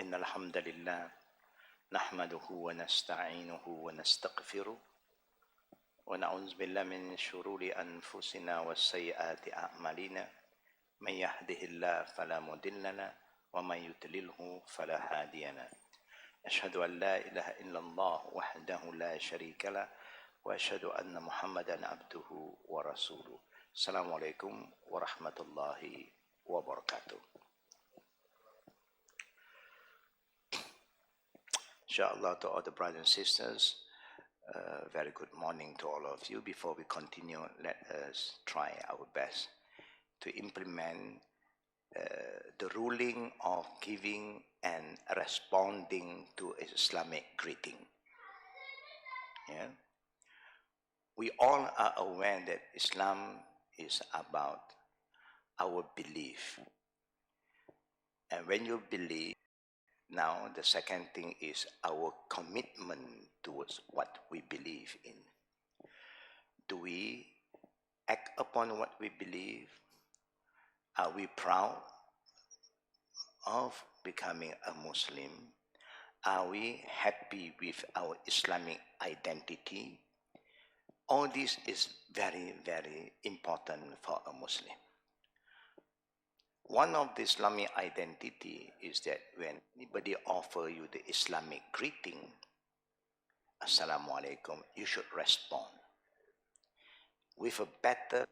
إن الحمد لله نحمده ونستعينه ونستغفره ونعوذ بالله من شرور أنفسنا وسيئات أعمالنا من يهده الله فلا مضل له ومن يضلله فلا هادي له أشهد أن لا إله إلا الله وحده لا شريك له وأشهد أن محمدا عبده ورسوله السلام عليكم ورحمة الله وبركاته. Inshallah, to all the brothers and sisters, very good morning to all of you. Before we continue, let us try our best to implement the ruling of giving and responding to Islamic greeting. Yeah? We all are aware that Islam is about our belief. And when you believe, now the second thing is our commitment towards what we believe in. Do we act upon what we believe? Are we proud of becoming a Muslim? Are we happy with our Islamic identity? All this is very, very important for a Muslim. One of the Islamic identity is that when anybody offer you the Islamic greeting, Assalamu alaikum, you should respond with a better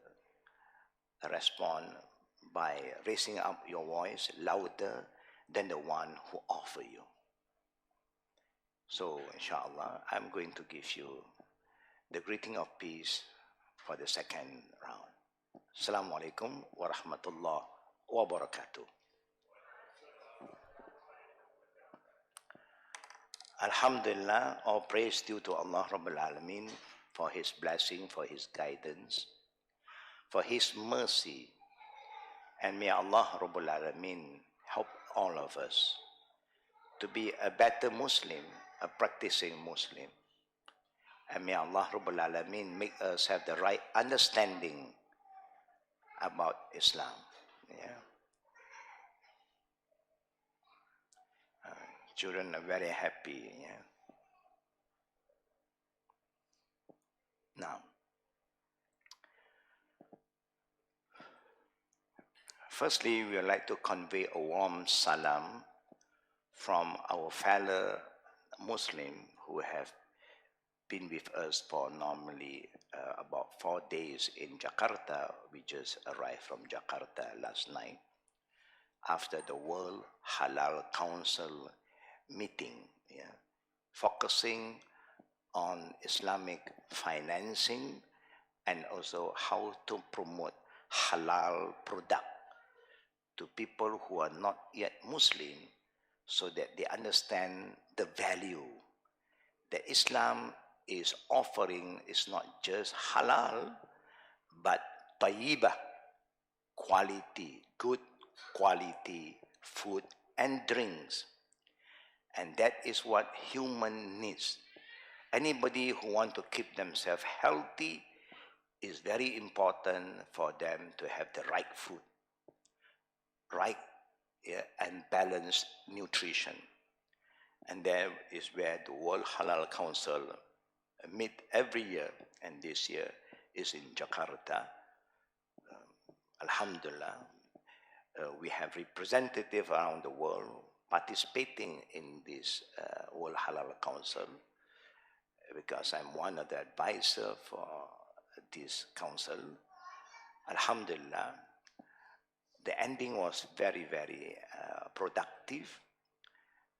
response by raising up your voice louder than the one who offer you. So, inshallah, I'm going to give you the greeting of peace for the second round. Assalamu alaikum wa rahmatullah wa barakatuh. Alhamdulillah, all praise due to Allah Rabbul Alameen for His blessing, for His guidance, for His mercy. And may Allah Rabbul Alameen help all of us to be a better Muslim, a practicing Muslim. And may Allah Rabbul Alameen make us have the right understanding about Islam. Yeah. Children are very happy. Yeah. Now, firstly, we would like to convey a warm salam from our fellow Muslim who have been with us for normally about 4 days in Jakarta. We just arrived from Jakarta last night after the World Halal Council meeting, yeah, focusing on Islamic financing and also how to promote halal product to people who are not yet Muslim, so that they understand the value that Islam is offering is not just halal, but tayyibah, quality, good quality food and drinks. And that is what human needs. Anybody who wants to keep themselves healthy, is very important for them to have the right food, right, yeah, and balanced nutrition. And that is where the World Halal Council meet every year, and this year is in Jakarta. Alhamdulillah, we have representatives around the world participating in this World Halal Council, because I'm one of the advisors for this council. Alhamdulillah, the ending was very, very productive,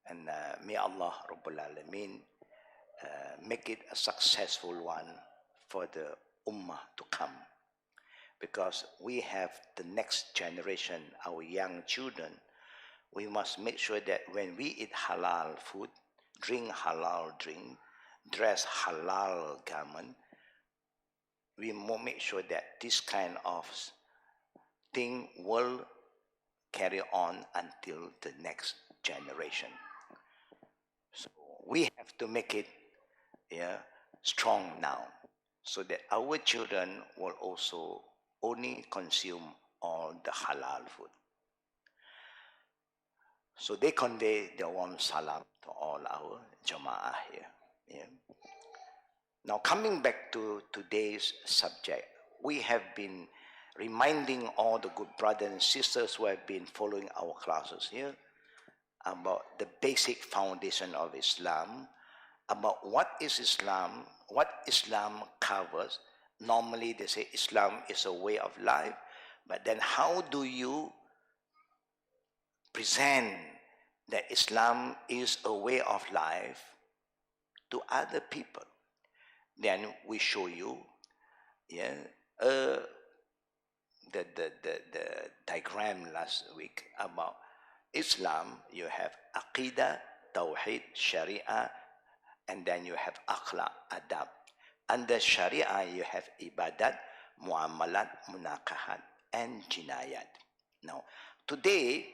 and may Allah Rabbul Alameen make it a successful one for the Ummah to come, because we have the next generation, our young children. We must make sure that when we eat halal food, drink halal drink, dress halal garment, we must make sure that this kind of thing will carry on until the next generation. So we have to make it, yeah, strong now, so that our children will also only consume all the halal food. So they convey their warm salam to all our Jama'ah here. Yeah. Now coming back to today's subject, we have been reminding all the good brothers and sisters who have been following our classes here about the basic foundation of Islam, about what is Islam, what Islam covers. Normally they say Islam is a way of life, but then how do you present that Islam is a way of life to other people? Then we show you, yeah, the diagram last week about Islam. You have Aqidah, Tawheed, Sharia, and then you have Akhlaq, Adab. Under Sharia, you have Ibadat, Muamalat, Munakahat, and Jinayat. Now, today,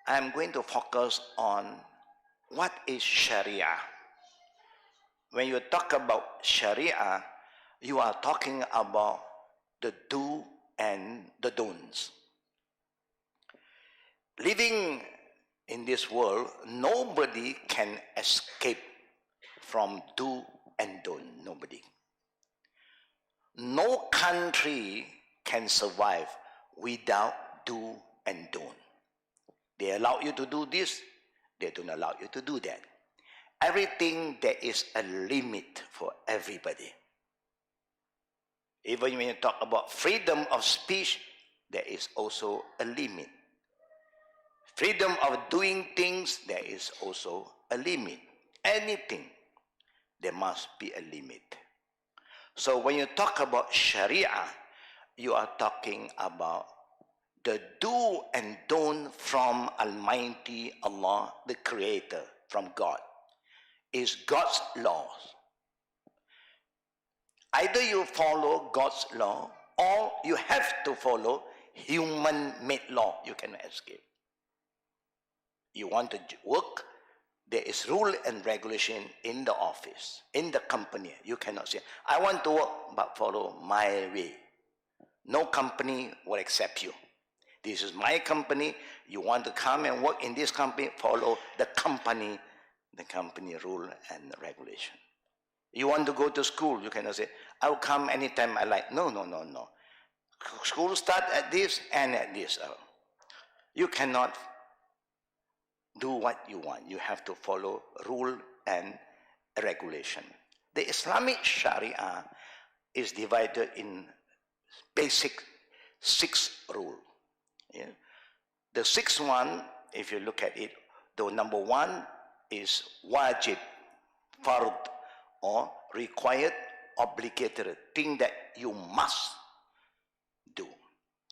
I'm going to focus on what is Sharia. When you talk about Sharia, you are talking about the do and the don'ts. Living in this world, nobody can escape from do and don't. Nobody. No country can survive without do and don't. They allow you to do this, they don't allow you to do that. Everything, there is a limit for everybody. Even when you talk about freedom of speech, there is also a limit. Freedom of doing things, there is also a limit. Anything, there must be a limit. So when you talk about Sharia, you are talking about the do and don't from Almighty Allah, the Creator, from God. Is God's laws. Either you follow God's law or you have to follow human-made law. You cannot escape. You want to work, there is rule and regulation in the office, in the company. You cannot say, I want to work, but follow my way. No company will accept you. This is my company. You want to come and work in this company, follow the company rule and regulation. You want to go to school, you cannot say, I'll come anytime I like. No. School start at this and at this hour. You cannot do what you want. You have to follow rule and regulation. The Islamic Sharia is divided in basic 6 rules. Yeah? The 6th one, if you look at it, the number 1 is wajib, fard, or required, obligatory, thing that you must do.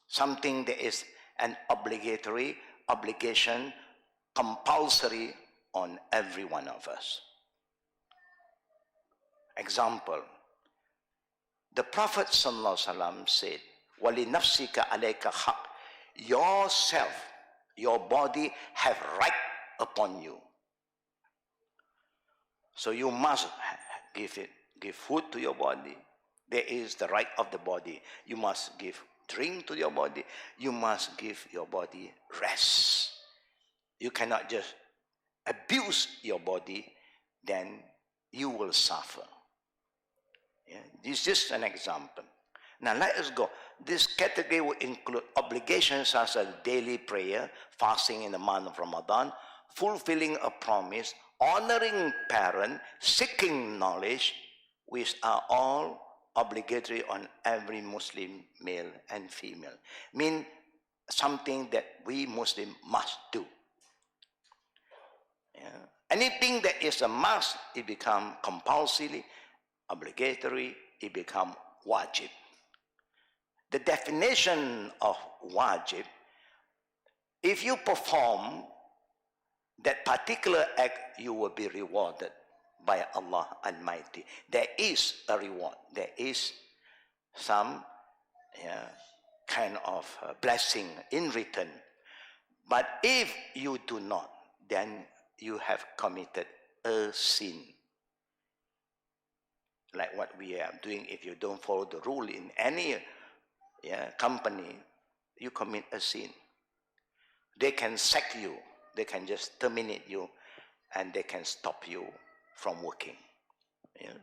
Something that is an obligatory, obligation, compulsory on every one of us. Example, the Prophet ﷺ said, وَلِنَفْسِكَ عَلَيْكَ حَقٍّ. Yourself, your body have right upon you. So you must give food to your body. There is the right of the body. You must give drink to your body. You must give your body rest. You cannot just abuse your body, then you will suffer. Yeah? This is just an example. Now let us go. This category will include obligations such as daily prayer, fasting in the month of Ramadan, fulfilling a promise, honoring parents, seeking knowledge, which are all obligatory on every Muslim, male and female. Mean something that we Muslim must do. Yeah. Anything that is a must, it becomes compulsory, obligatory, it becomes wajib. The definition of wajib, if you perform that particular act, you will be rewarded by Allah Almighty. There is a reward. There is some kind of blessing in return. But if you do not, then you have committed a sin. Like what we are doing, if you don't follow the rule in any company, you commit a sin. They can sack you. They can just terminate you and they can stop you from working. Yeah.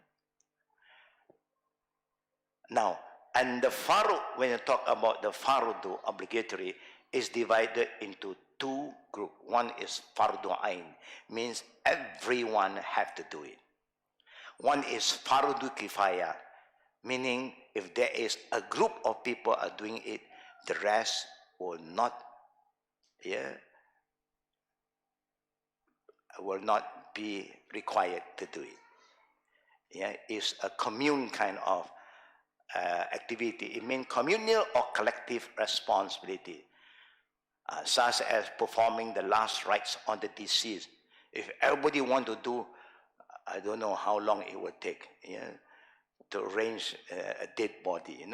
Now, and the fardu, when you talk about the fardu obligatory, is divided into two groups. One is fardu ain, means everyone have to do it. One is fardu kifaya, meaning if there is a group of people are doing it, the rest will not, will not be required to do it. Yeah, it's a commune kind of activity. It means communal or collective responsibility, such as performing the last rites on the deceased. If everybody want to do, I don't know how long it would take, to arrange a dead body,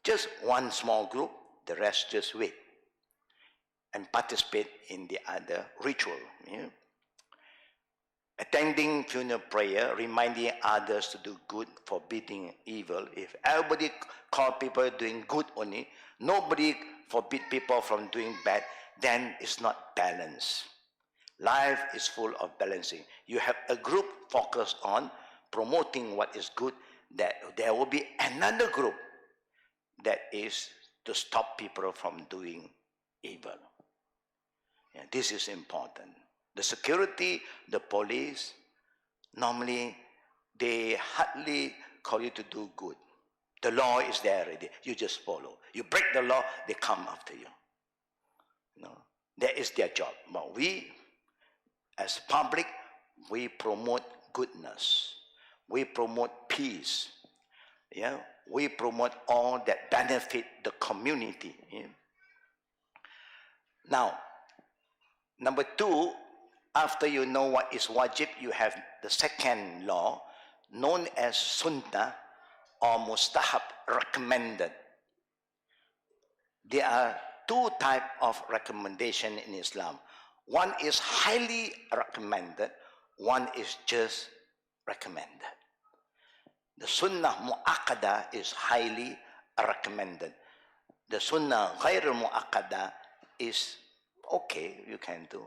Just one small group, the rest just wait and participate in the other ritual. Attending funeral prayer, reminding others to do good, forbidding evil. If everybody call people doing good only, nobody forbid people from doing bad, then it's not balanced. Life is full of balancing. You have a group focused on promoting what is good, that there will be another group that is to stop people from doing evil. Yeah, this is important. The security, the police, normally they hardly call you to do good. The law is there already. You just follow. You break the law, they come after you. That is their job. But we, as public, we promote goodness. We promote peace. Yeah, we promote all that benefit the community. Yeah? Now, number two, after you know what is wajib, you have the second law, known as sunnah or mustahab, recommended. There are two types of recommendation in Islam. One is highly recommended, one is just recommended. The sunnah mu'akkada is highly recommended. The sunnah ghair mu'akkada is okay, you can do.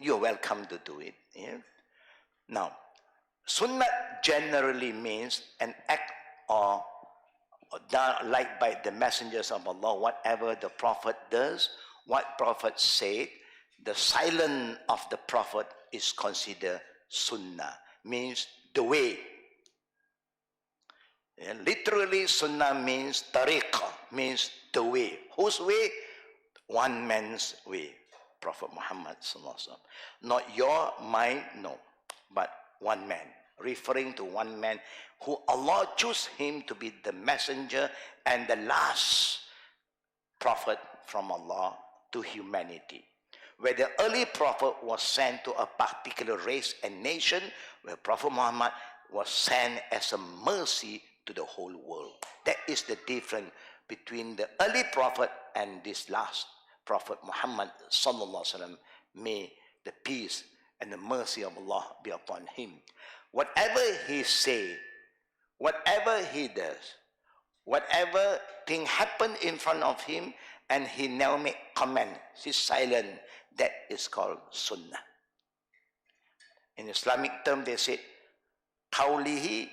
You're welcome to do it. Yeah? Now, sunnah generally means an act or done like by the messengers of Allah. Whatever the Prophet does, what Prophet said, the silence of the Prophet is considered sunnah, means the way. Yeah, literally, sunnah means tariqah, means the way. Whose way? One man's way. Prophet Muhammad sallallahu alaihi wasallam. Not your, mine, no, but one man. Referring to one man who Allah chose him to be the messenger and the last prophet from Allah to humanity. Where the early prophet was sent to a particular race and nation, where Prophet Muhammad was sent as a mercy to the whole world. That is the difference between the early prophet and this last Prophet Muhammad sallallahu alaihi wasallam. May the peace and the mercy of Allah be upon him. Whatever he say, whatever he does, whatever thing happen in front of him, and he never make comment, he's silent, that is called sunnah. In Islamic term, they say, qawlihi,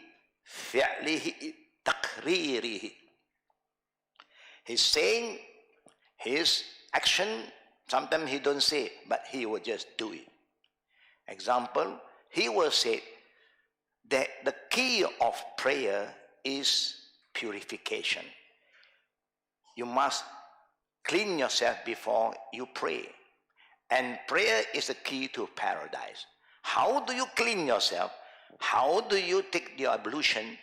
fi'lihi, taqririhi. He's saying his action, sometimes he don't say, but he will just do it. Example, he will say that the key of prayer is purification. You must clean yourself before you pray. And prayer is the key to paradise. How do you clean yourself? How do you take the ablution?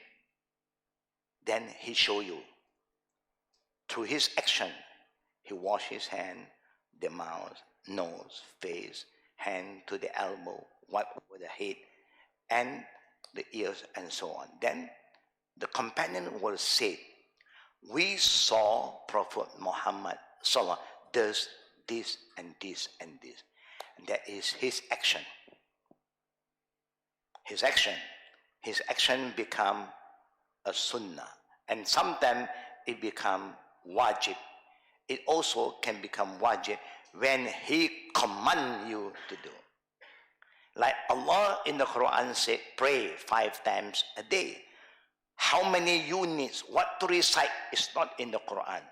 Then he show you. Through his action, he wash his hand, the mouth, nose, face, hand to the elbow, wipe over the head, and the ears, and so on. Then the companion will say, we saw Prophet Muhammad sallallahu does this and this and this. And that is his action. His action become a sunnah. And sometimes it become wajib. It also can become wajib when He command you to do. Like Allah in the Quran said, pray 5 times a day. How many units, what to recite is not in the Quran.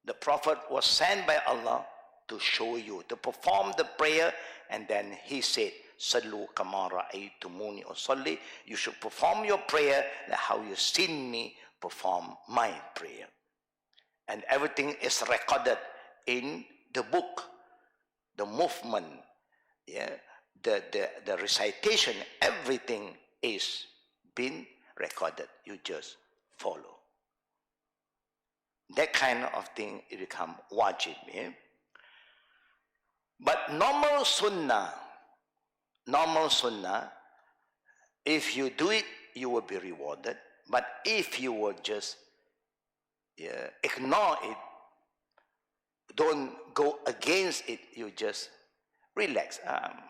The Prophet was sent by Allah to show you, to perform the prayer, and then he said, Sallu kama ra'aytumuni usalli. You should perform your prayer like how you seen me perform my prayer. And everything is recorded in the book, the movement, yeah, the recitation, everything is been recorded. You just follow. That kind of thing, it become wajib. Yeah? But normal sunnah, if you do it, you will be rewarded. But if you will just ignore it, don't go against it, you just relax.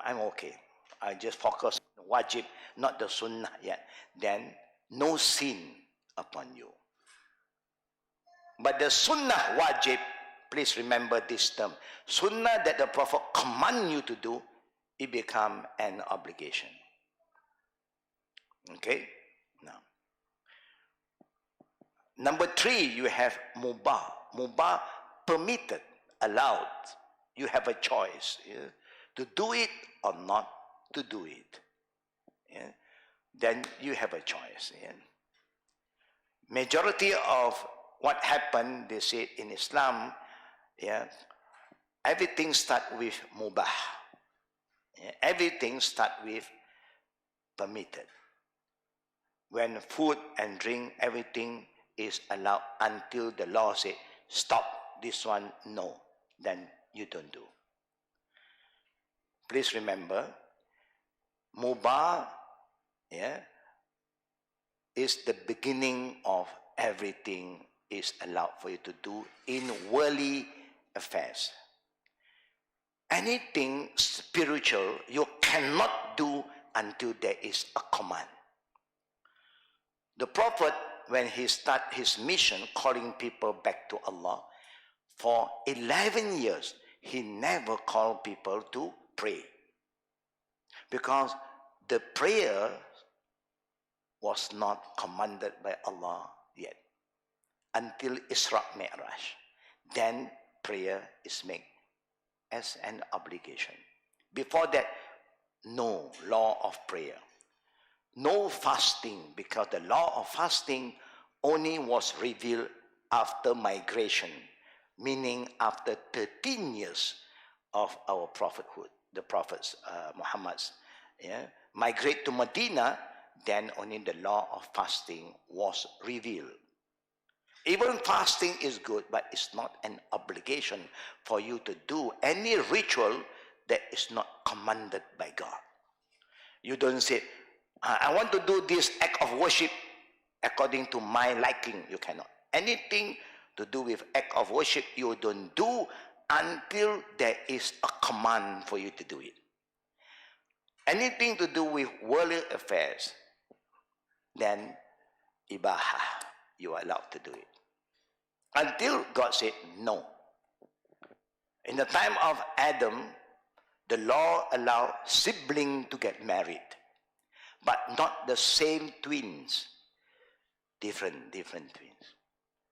I'm okay. I just focus on wajib, not the sunnah yet. Then no sin upon you. But the sunnah wajib, please remember this term. Sunnah that the Prophet command you to do, it become an obligation. Okay? Now, number 3, you have mubah. Mubah, permitted, allowed. You have a choice to do it or not to do it. Yeah? Then you have a choice. Yeah? Majority of what happened, they say in Islam, yeah, everything start with mubah. Yeah? Everything start with permitted. When food and drink, everything is allowed until the law says, stop, this one, no, then you don't do. Please remember, mubah, yeah, is the beginning of everything is allowed for you to do in worldly affairs. Anything spiritual you cannot do until there is a command. The Prophet, when he started his mission, calling people back to Allah, for 11 years, he never called people to pray. Because the prayer was not commanded by Allah yet. Until Isra Mi'raj. Then prayer is made as an obligation. Before that, no law of prayer. No fasting, because the law of fasting only was revealed after migration, meaning after 13 years of our prophethood, the prophets, Muhammad's, migrate to Medina, then only the law of fasting was revealed. Even fasting is good, but it's not an obligation for you to do any ritual that is not commanded by God. You don't say, I want to do this act of worship according to my liking. You cannot. Anything to do with act of worship, you don't do until there is a command for you to do it. Anything to do with worldly affairs, then ibaha, you are allowed to do it. Until God said no. In the time of Adam, the law allowed siblings to get married, but not the same twins. Different twins.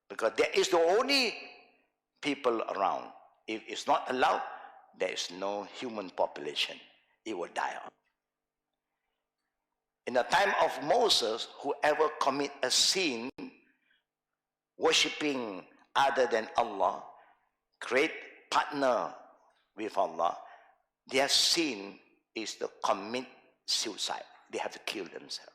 Because there is the only people around. If it's not allowed, there is no human population. It will die out. In the time of Moses, whoever commit a sin, worshipping other than Allah, create partner with Allah, their sin is to commit suicide. They have to kill themselves.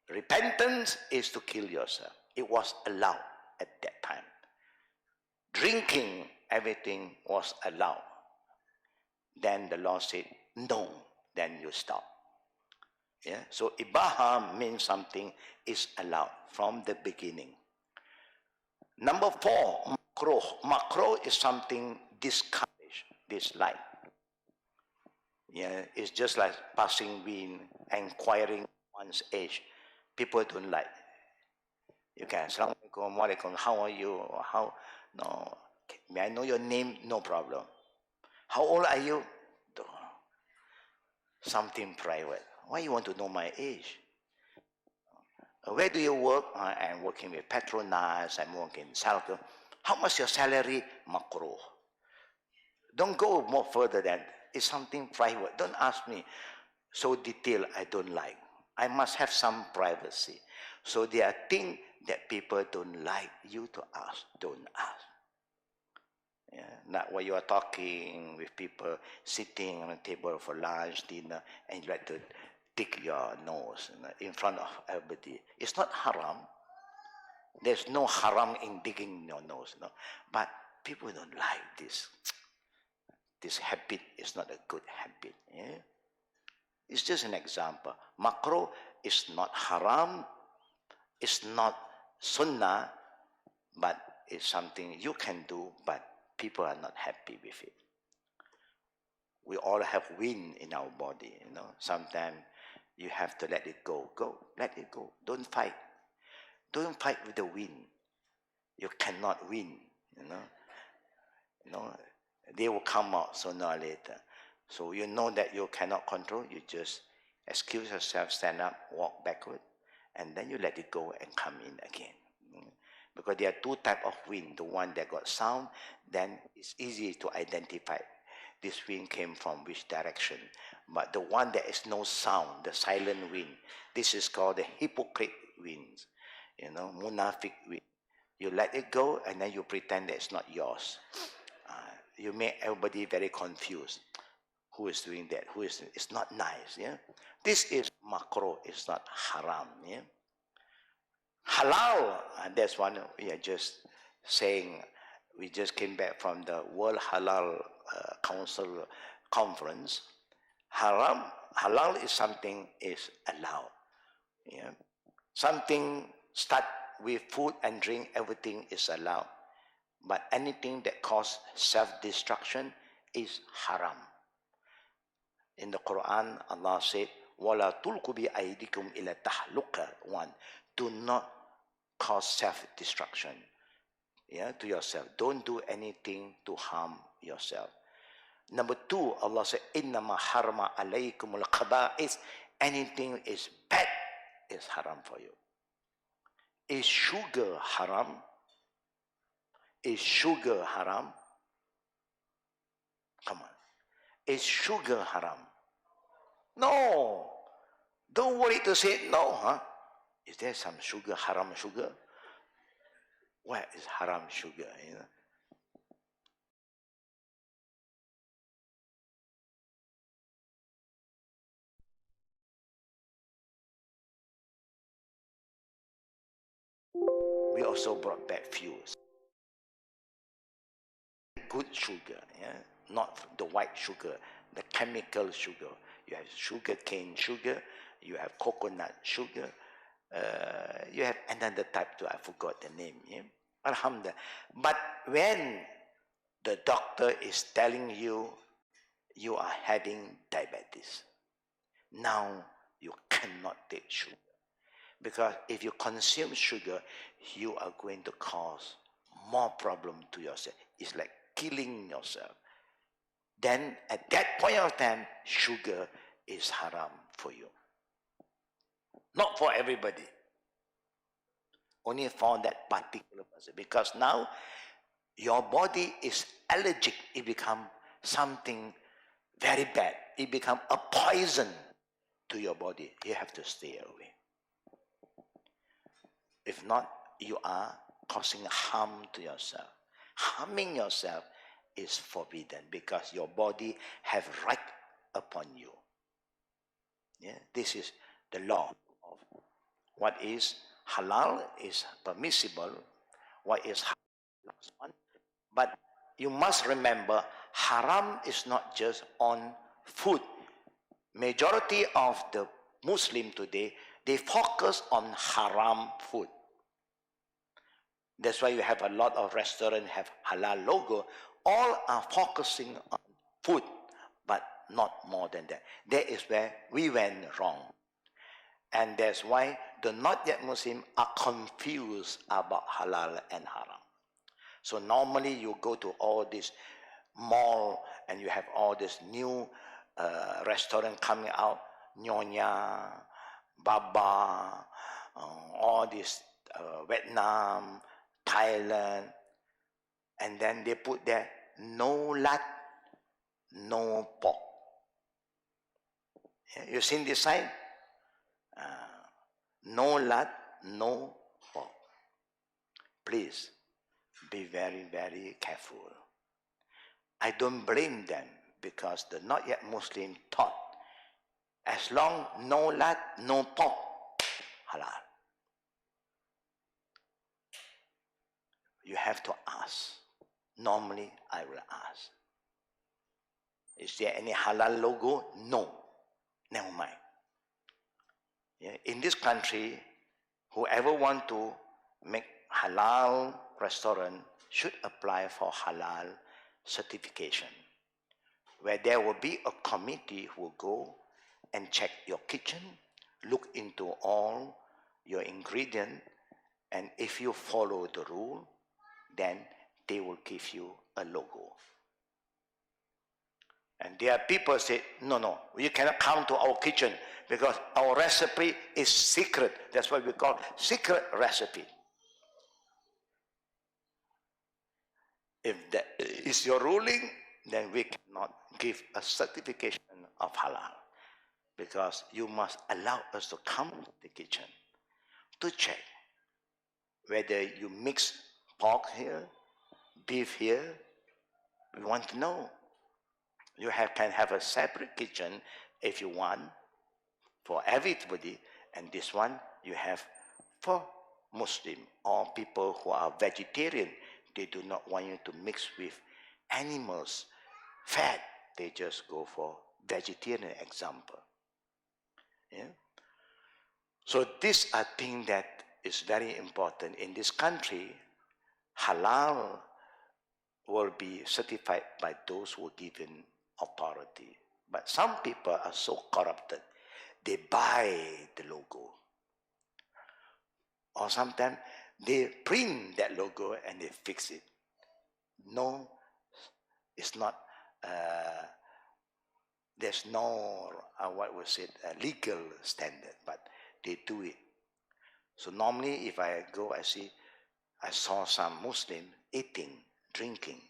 Repentance is to kill yourself. It was allowed at that time. Drinking, everything was allowed. Then the law said, no, then you stop. Yeah? So ibaha means something is allowed from the beginning. Number 4, makruh. Makruh is something discouraged, disliked. Yeah, it's just like passing wind, inquiring one's age. People don't like. You can, Assalamualaikum, walaikum, how are you? How? No, May I know your name? No problem. How old are you? Don't know. Something private. Why you want to know my age? Where do you work? I'm working with Petronas. I'm working in Salco. How much your salary? Makruh. Don't go more further than it's something private. Don't ask me so detailed. I don't like. I must have some privacy. So there are things that people don't like you to ask. Don't ask. Yeah, not while you are talking with people sitting on a table for lunch, dinner, and you like to tick your nose in front of everybody. It's not haram. There's no haram in digging your nose, no. But people don't like this. This habit is not a good habit. Yeah? It's just an example. Makruh is not haram. It's not sunnah, but it's something you can do, but people are not happy with it. We all have wind in our body, Sometimes you have to let it go. Let it go. Don't fight. Don't fight with the wind. You cannot win, They will come out sooner or later. So you know that you cannot control. You just excuse yourself, stand up, walk backward, and then you let it go and come in again. Because there are two types of wind. The one that got sound, then it's easy to identify this wind came from which direction. But the one that is no sound, the silent wind, this is called the hypocrite winds, munafiq wind. You let it go and then you pretend that it's not yours. You make everybody very confused. Who is doing that? It's not nice. Yeah, this is makruh. It's not haram. Yeah, halal. And that's one we are just saying. We just came back from the World Halal Council conference. Halal is something is allowed. Yeah, something start with food and drink. Everything is allowed. But anything that causes self-destruction is haram. In the Quran, Allah said, وَلَا تُلْقُوا بِأَيْدِكُمْ إِلَى تَحْلُقَ. One, do not cause self-destruction to yourself. Don't do anything to harm yourself. Number two, Allah said, إِنَّمَا حَرْمَ عَلَيْكُمُ الْخَبَائِثِ. Anything is bad is haram for you. Is sugar haram? Is sugar haram? Come on. Is sugar haram? No. Don't worry to say no, huh? Is there some sugar, haram sugar? Where is haram sugar? We also brought back fuels. Good sugar, not the white sugar, the chemical sugar. You have sugar cane sugar, you have coconut sugar, you have another type too, I forgot the name. Yeah? Alhamdulillah. But when the doctor is telling you you are having diabetes, now you cannot take sugar. Because if you consume sugar, you are going to cause more problem to yourself. It's like killing yourself. Then at that point of time, sugar is haram for you. Not for everybody. Only for that particular person. Because now your body is allergic. It becomes something very bad. It becomes a poison to your body. You have to stay away. If not, you are causing harm to yourself. Harming yourself is forbidden because your body have right upon you. Yeah, this is the law of what is halal is permissible, what is haram. But you must remember, haram is not just on food. Majority of the Muslim today, they focus on haram food. That's why you have a lot of restaurants have halal logo. All are focusing on food, but not more than that. That is where we went wrong. And that's why the not yet Muslim are confused about halal and haram. So normally you go to all this mall and you have all this new restaurant coming out, Nyonya, Baba, all this Vietnam, Thailand, and then they put there no lard, no pork. Yeah, you seen this sign? No lard, no pork. Please be very, very careful. I don't blame them because the not yet Muslim thought as long no lard, no pork, halal. You have to ask. Normally, I will ask. Is there any halal logo? No. Never mind. Yeah. In this country, whoever want to make halal restaurant should apply for halal certification, where there will be a committee who will go and check your kitchen, look into all your ingredients, and if you follow the rule, then they will give you a logo. And there are people say, no, you cannot come to our kitchen because our recipe is secret. That's why we call secret recipe. If that is your ruling, then we cannot give a certification of halal, because you must allow us to come to the kitchen to check whether you mix pork here, beef here. We want to know. You can have a separate kitchen if you want for everybody, and this one you have for Muslim or people who are vegetarian. They do not want you to mix with animals, fat. They just go for vegetarian example. Yeah? So these are things that is very important. In this country, halal will be certified by those who are given authority. But some people are so corrupted, they buy the logo. Or sometimes they print that logo and they fix it. No, it's not, there's no, what was it, a legal standard, but they do it. So normally if I go, I saw some Muslim eating, drinking.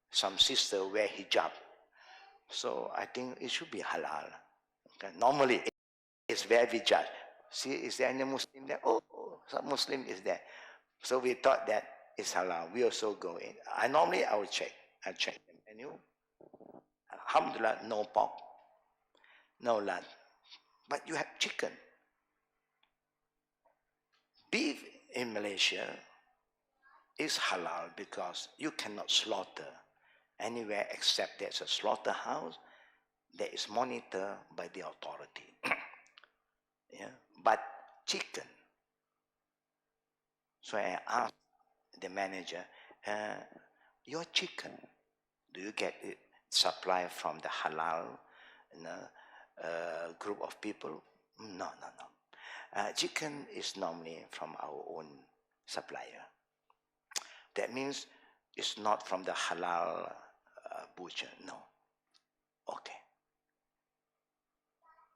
Some sister wear hijab. So I think it should be halal. Okay? Normally it's where we judge. See, is there any Muslim there? Oh, some Muslim is there. So we thought that it's halal. We also go in. Normally I will check. I check the menu. Alhamdulillah, no pork, no lard. But you have chicken. Beef in Malaysia is halal because you cannot slaughter anywhere except there's a slaughterhouse that is monitored by the authority. Yeah? But chicken. So I asked the manager, your chicken, do you get it supplied from the halal group of people? No. Chicken is normally from our own supplier. That means it's not from the halal butcher. No. Okay.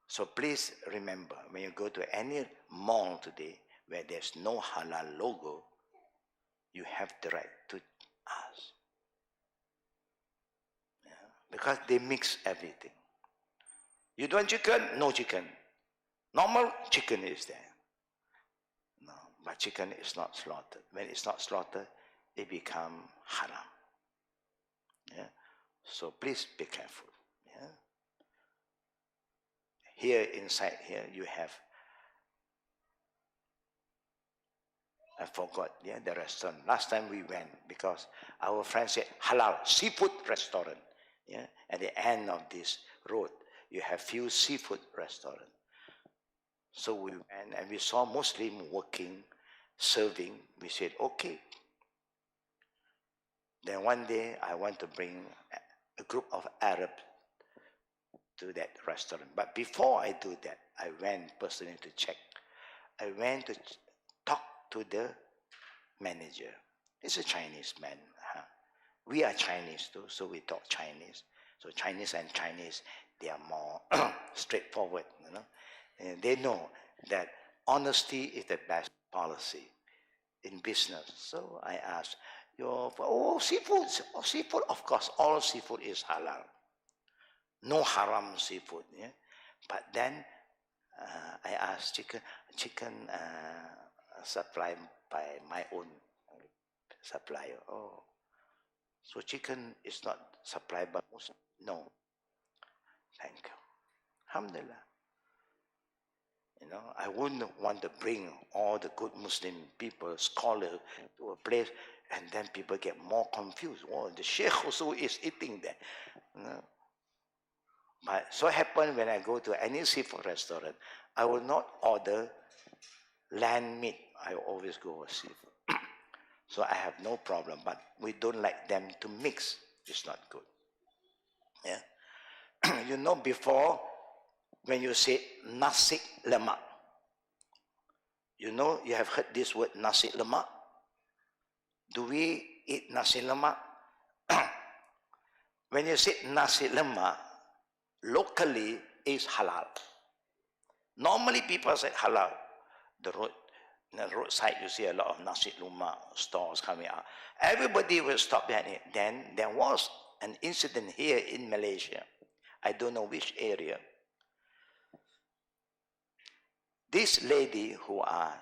So please remember, when you go to any mall today where there's no halal logo, you have the right to ask. Yeah? Because they mix everything. You don't want chicken? No chicken. Normal chicken is there. No, but chicken is not slaughtered. When it's not slaughtered, it becomes haram. Yeah? So please be careful. Yeah? Here, inside here, you have, I forgot, the restaurant. Last time we went, because our friend said, halal, seafood restaurant. Yeah? At the end of this road, you have few seafood restaurants. So we went and we saw Muslim working, serving. We said, okay. Then one day, I want to bring a group of Arabs to that restaurant. But before I do that, I went personally to check. I went to talk to the manager. He's a Chinese man. We are Chinese too, so we talk Chinese. So Chinese and Chinese, they are more straightforward, And they know that honesty is the best policy in business. So I asked, seafood, seafood, of course, all seafood is halal. No haram seafood. Yeah? But then I asked chicken supplied by my own supplier. Oh, so chicken is not supplied by Muslim? No. Thank you. Alhamdulillah. I wouldn't want to bring all the good Muslim people, scholars, to a place and then people get more confused. Oh, the sheikh also is eating there. But so happen when I go to any seafood restaurant, I will not order land meat. I always go with seafood. So I have no problem, but we don't like them to mix. It's not good. Yeah. Before, when you say nasi lemak, you have heard this word nasi lemak. Do we eat nasi lemak? When you say nasi lemak, locally is halal. Normally people say halal. The roadside you see a lot of nasi lemak stores coming out. Everybody will stop behind it. Then there was an incident here in Malaysia. I don't know which area. This lady who are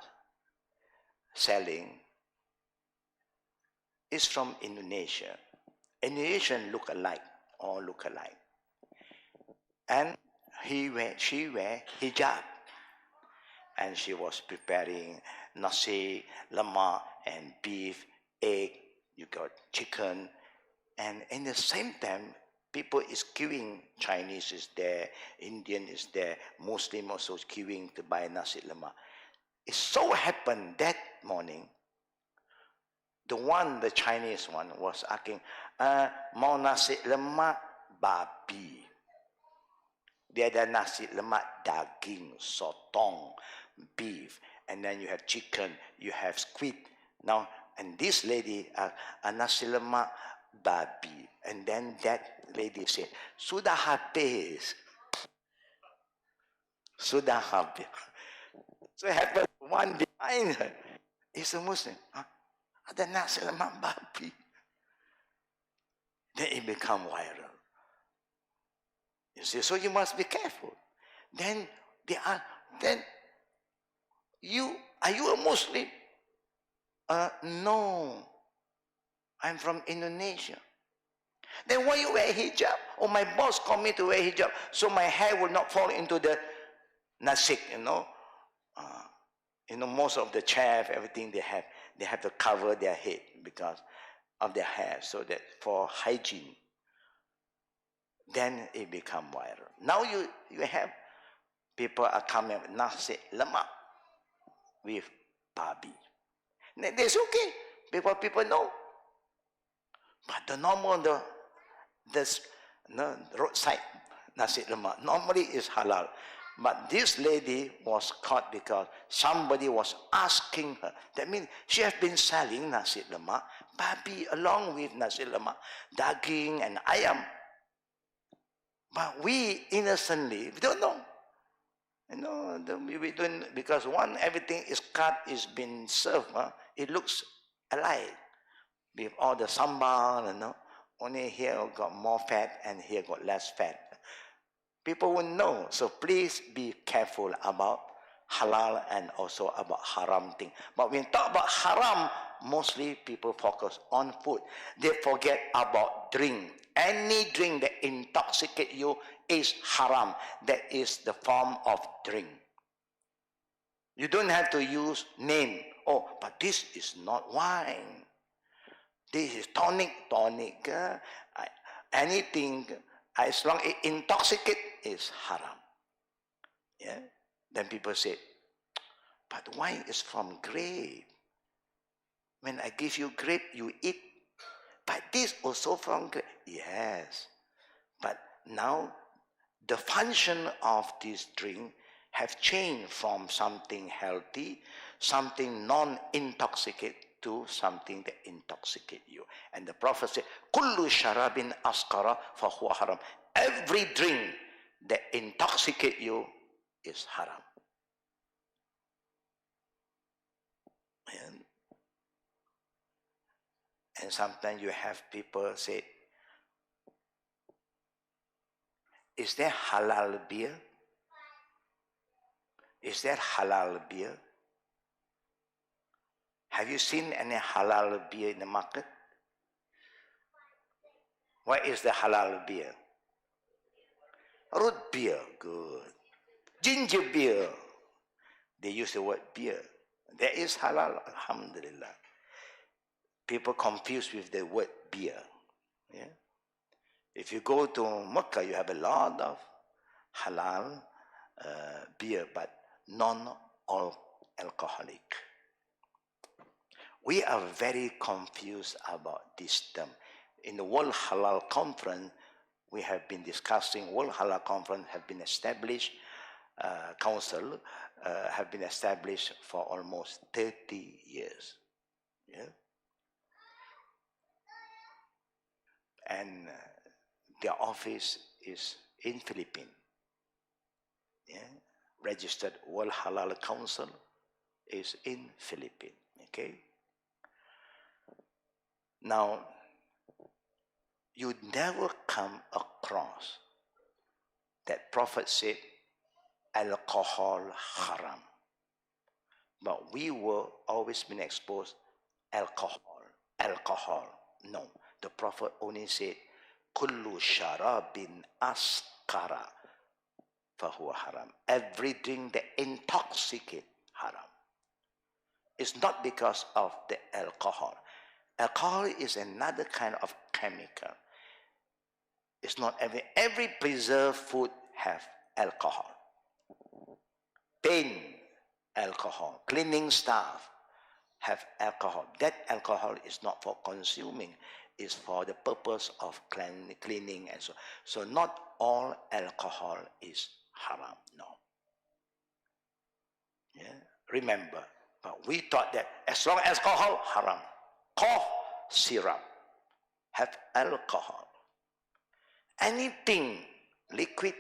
selling is from Indonesia. Indonesian look alike, all look alike. And she wear hijab. And she was preparing nasi, lemak, and beef, egg, you got chicken. And in the same time, people is queuing. Chinese is there, Indian is there, Muslim also is queuing to buy nasi lemak. It so happened that morning, the Chinese one was asking, mau nasi lemak babi. Dia ada nasi lemak daging, sotong, beef, and then you have chicken, you have squid. Now, and this lady, nasi lemak babi. And then that lady said, sudah habis. Sudah habis. So it happened one behind her. He's a Muslim. Ada nasi lemak babi. Then it become viral. You see, so you must be careful. Then are you a Muslim? No. I'm from Indonesia. Then why you wear hijab? Oh, my boss called me to wear hijab, so my hair will not fall into the nasik, most of the chef, everything they have to cover their head because of their hair, so that for hygiene. Then it become viral. Now you have people are coming with nasi lemak with babi. That's okay, because people know. But the normal, the roadside nasi lemak normally is halal. But this lady was caught because somebody was asking her. That means she has been selling nasi lemak, babi along with nasi lemak, daging and ayam. But we innocently, we don't know. We don't, because everything is cut, is been served. It looks alike. With all the sambal, only here got more fat and here got less fat. People will know. So please be careful about halal and also about haram thing. But when you talk about haram, mostly people focus on food. They forget about drink. Any drink that intoxicates you is haram. That is the form of drink. You don't have to use name. Oh, but this is not wine. This is tonic. Anything, as long as it intoxicates, is haram. Yeah? Then people say, but wine is from grape. When I give you grape, you eat. But this also from grape. Yes. But now, the function of this drink have changed from something healthy, something non-intoxicate, to something that intoxicate you. And the Prophet said, Kullu sharabin askara fahuwa haram. Every drink that intoxicate you is haram. And sometimes you have people say, is there halal beer? Is there halal beer? Have you seen any halal beer in the market? What is the halal beer? Root beer, good. Ginger beer. They use the word beer. There is halal, alhamdulillah. People confused with the word beer. Yeah? If you go to Mecca, you have a lot of halal beer, but non-alcoholic. We are very confused about this term. In the World Halal Conference, we have been discussing, World Halal Conference have been established, council have been established for almost 30 years. Yeah? And their office is in Philippines. Yeah? Registered World Halal Council is in Philippines. Okay? Now, you never come across that Prophet said alcohol haram. But we were always been exposed alcohol. No, the Prophet only said kullu sharabin askara fahuwa haram. Every drink that intoxicate haram. It's not because of the alcohol. Alcohol is another kind of chemical. It's not every preserved food have alcohol. Paint, alcohol. Cleaning stuff have alcohol. That alcohol is not for consuming. It's for the purpose of cleaning and so. So not all alcohol is haram. No. Yeah. Remember, but we thought that as long as alcohol, haram. Cough syrup have alcohol. Anything liquid,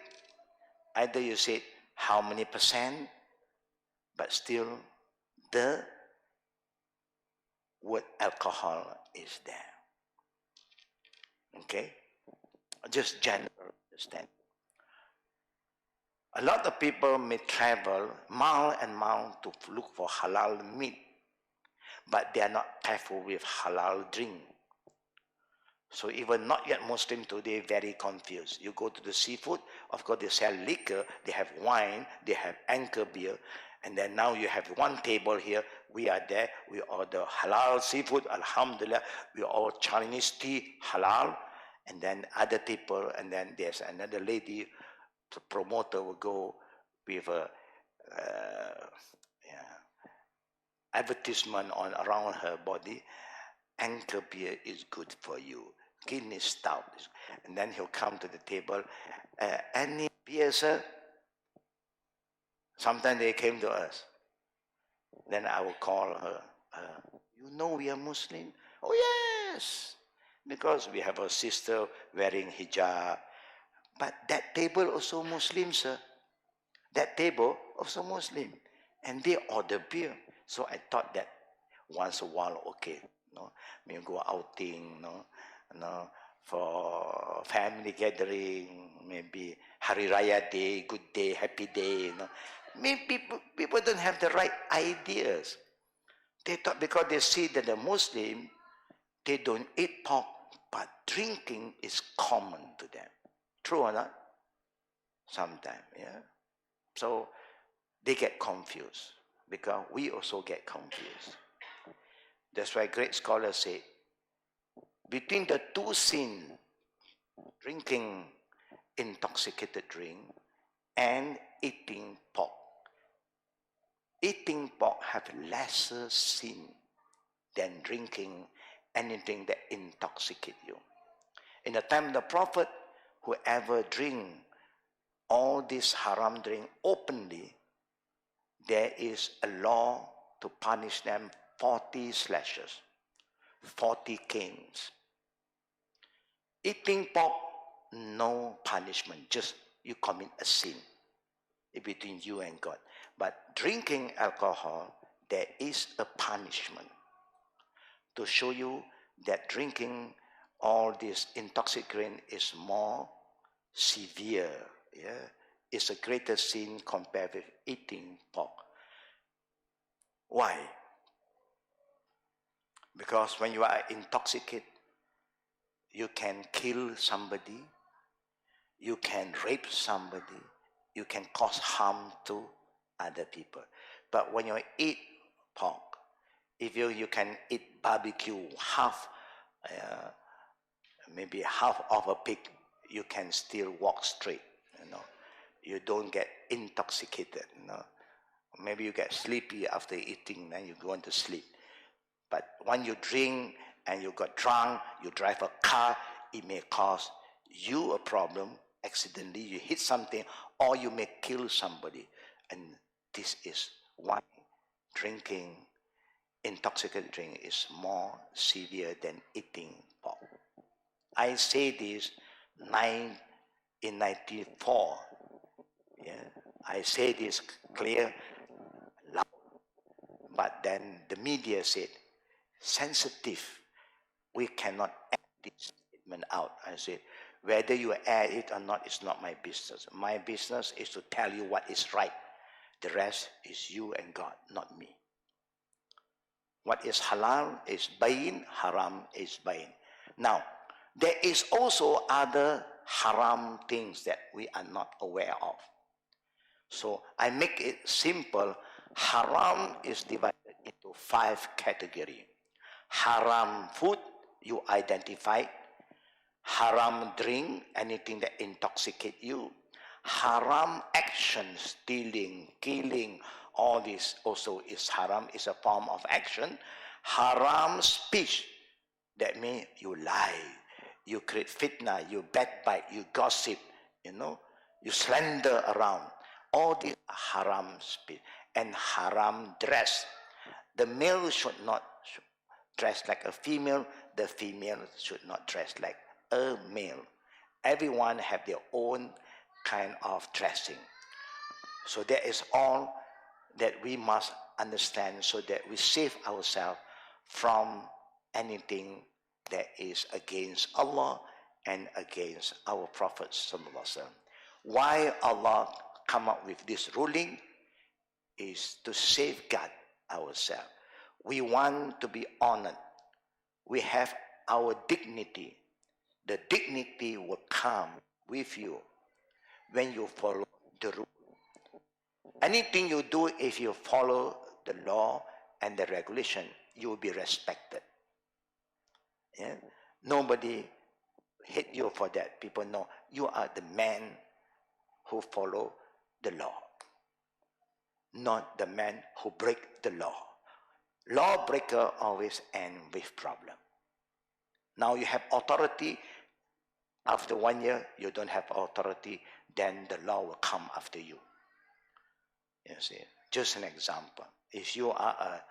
either you say how many percent, but still the word alcohol is there. Okay? Just general understanding. A lot of people may travel mile and mile to look for halal meat, but they are not careful with halal drink. So even not yet Muslim today, very confused. You go to the seafood, of course they sell liquor, they have wine, they have anchor beer, and then now you have one table here, we are there, we order halal seafood, alhamdulillah, we order Chinese tea, halal, and then other people, and then there's another lady, the promoter will go with a advertisement on around her body, anchor beer is good for you. Guinness stout. And then he'll come to the table. Any beer, sir? Sometimes they came to us. Then I will call her. You know we are Muslim? Oh, yes. Because we have a sister wearing hijab. But that table also Muslim, sir. That table also Muslim. And they order beer. So I thought that once a while, okay. No, we go outing, for family gathering, maybe Hari Raya Day, good day, happy day. Maybe people don't have the right ideas. They thought because they see that the Muslim, they don't eat pork, but drinking is common to them. True or not? Sometimes, yeah. So they get confused because we also get confused. That's why great scholars say, between the two sins, drinking intoxicated drink and eating pork have lesser sin than drinking anything that intoxicates you. In the time of the Prophet, whoever drink all this haram drink openly, there is a law to punish them 40 slashes, 40 canes. Eating pork, no punishment, just you commit a sin between you and God. But drinking alcohol, there is a punishment to show you that drinking all this intoxicant is more severe. Yeah, it's a greater sin compared with eating pork. Why? Because when you are intoxicated, you can kill somebody, you can rape somebody, you can cause harm to other people. But when you eat pork, if you can eat barbecue uh, maybe half of a pig, you can still walk straight. You don't get intoxicated. Maybe you get sleepy after eating, then you go into sleep. But when you drink and you got drunk, you drive a car, it may cause you a problem. Accidentally, you hit something, or you may kill somebody. And this is why drinking, intoxicated drink, is more severe than eating pork. I say this in 94. Yeah, I say this clear, loud. But then the media said, sensitive, we cannot add this statement out. I said, whether you add it or not, it's not my business. My business is to tell you what is right. The rest is you and God, not me. What is halal is bayin, haram is bayin. Now, there is also other haram things that we are not aware of. So I make it simple. Haram is divided into 5 categories. Haram food, you identify. Haram drink, anything that intoxicate you. Haram action, stealing, killing, all this also is haram, is a form of action. Haram speech, that means you lie, you create fitna, you backbite, you gossip, you slander around. All these are haram speech. And haram dress. The male should not dress like a female, the female should not dress like a male. Everyone have their own kind of dressing. So that is all that we must understand, so that we save ourselves from anything that is against Allah and against our Prophet. Why Allah come up with this ruling is to safeguard ourselves. We want to be honored. We have our dignity. The dignity will come with you when you follow the rule. Anything you do, if you follow the law and the regulation, you will be respected. Yeah? Nobody hate you for that. People know you are the man who follow the law, not the man who break the law. Lawbreaker always end with problem. Now you have authority. After 1 year, you don't have authority, then the law will come after you. You see, just an example. If you are a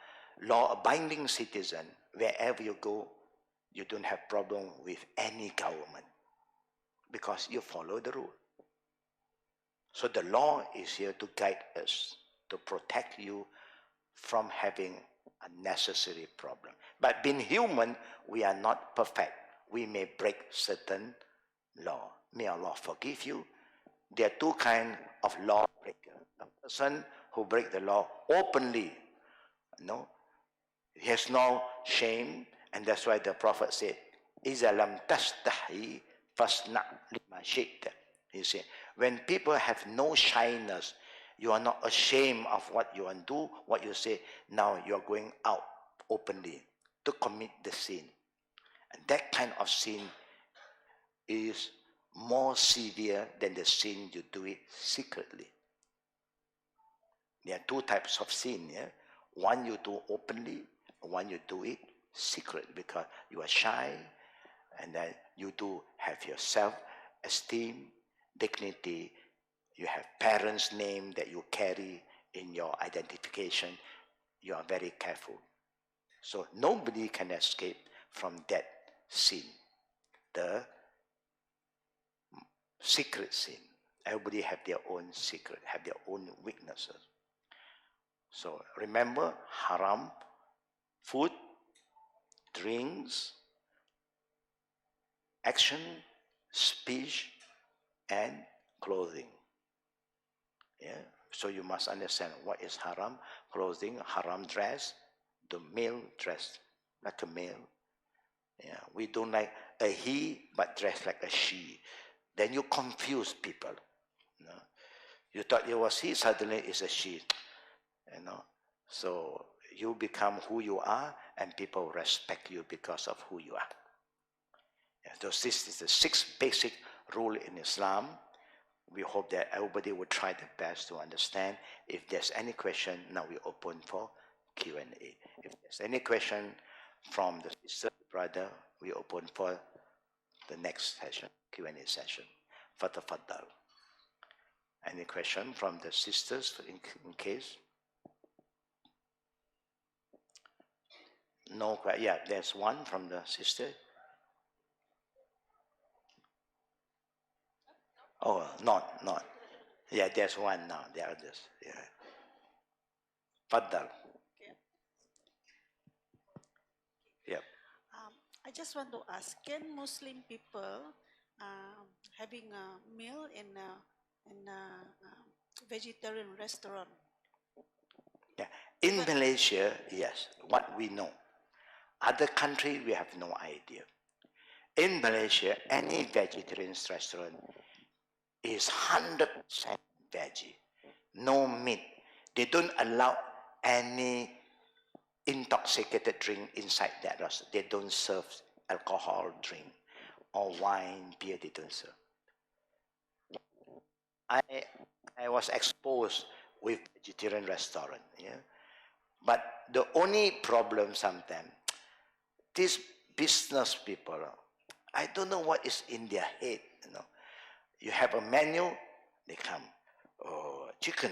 law-abiding citizen, wherever you go, you don't have problem with any government because you follow the rule. So the law is here to guide us, to protect you from having unnecessary problem. But being human, we are not perfect. We may break certain law. May Allah forgive you. There are 2 kinds of law breaker. A person who break the law openly, he has no shame, and that's why the Prophet said, إِذَا لَمْ تَسْتَحِي فَاسْنَعْ لِمَا شِئْتَ. He said, when people have no shyness, you are not ashamed of what you do, what you say, now you are going out openly to commit the sin. And that kind of sin is more severe than the sin you do it secretly. There are 2 types of sin. Yeah? One you do openly, one you do it secret because you are shy, and then you do have your self-esteem, dignity. You have parents' name that you carry in your identification. You are very careful. So nobody can escape from that sin, the secret sin. Everybody have their own secret, have their own weaknesses. So remember, haram, food, drinks, action, speech, and clothing. Yeah. So you must understand what is haram, clothing, haram dress, the male dress like a male. Yeah. We don't like a he but dress like a she. Then you confuse people. You know? You thought it was he, suddenly it's a she. You know. So you become who you are, and people respect you because of who you are. Yeah, so this is the 6 basic rule in Islam. We hope that everybody will try their best to understand. If there's any question, now we open for Q&A. If there's any question from the sister, brother, we open for the next session, Q&A session. Fatafaddal. Any question from the sisters in case? No, yeah, there's one from the sister. Oh, not. Yeah, there's one now, the others. Yeah. Faddal. Yep. I just want to ask, can Muslim people having a meal in a vegetarian restaurant? Yeah. In Malaysia, yes, what we know. Other country, we have no idea. In Malaysia, any vegetarian restaurant is 100% veggie, no meat. They don't allow any intoxicated drink inside that restaurant. They don't serve alcohol drink or wine, beer, they don't serve. I was exposed with vegetarian restaurant, yeah. But the only problem sometimes, these business people, I don't know what is in their head, you know. You have a menu, they come, chicken,